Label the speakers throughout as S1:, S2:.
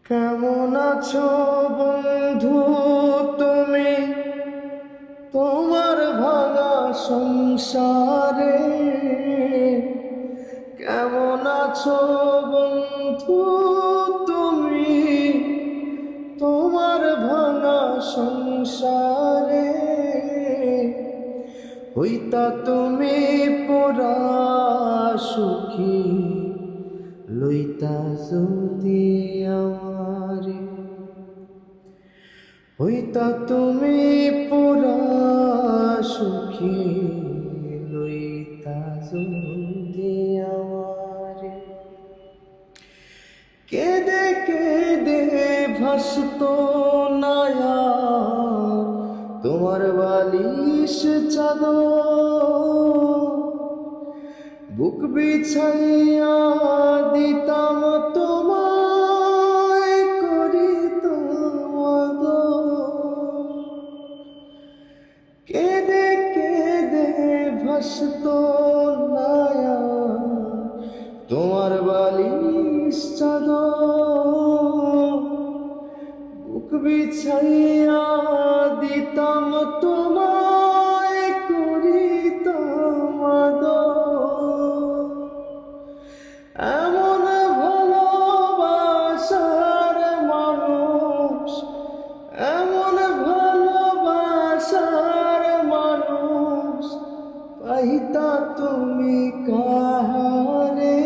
S1: কেমন আছো বন্ধু তুমি তোমার ভাঙা সংসারে? কেমন আছো বন্ধু তুমি তোমার ভাঙা সংসারে? হইতা তুমি পুরা সুখী, লইতা যদি আমারে। হইতা তুমি পুরা সুখী, লইতা যদি আমারে। কেঁদে কেঁদে ভাসত নায়া তোমার বালিশ চাদর, বুক বিছাইয়া দিতাম তোমায় করিতাম আদর। কেঁদে কেঁদে ভাসত নায়া তোমার বালিশ চাদর, বুক বিছাইয়া দিতাম তোমায় করিতাম আদর। এমন ভালোবাসার মানুষ, এমন ভালোবাসার মানুষ পাইতা তুমি কাহারে?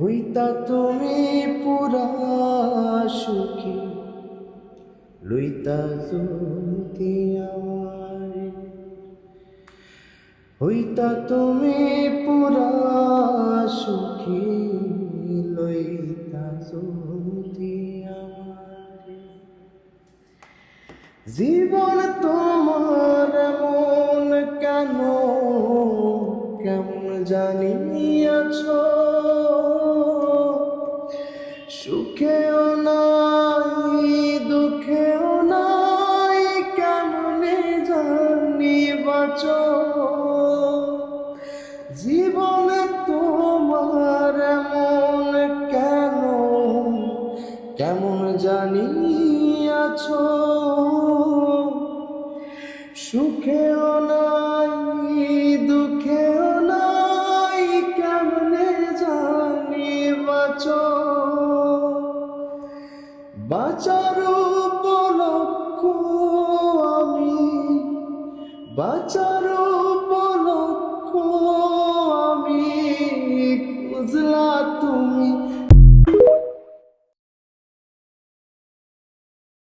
S1: হইতা তুমি পুরা সুখী, লইতা যদি আমারে। হইতা তুমি পুরা সুখী, লইতা যদি আমারে। জীবন তোমার মন কেন কেমন জানিয়াছো? সুখেও নাই দুঃখেও নাই, কেমনে জানি বাঁচো? জীবন তোমার মন কেন কেমন জানিয়াছো? সুখেও নাই দুঃখেও নাই, কেমনে জানি বাঁচো? বাঁচার উপলক্ষ আমি, বাঁচার উপলক্ষ আমি খুঁজলা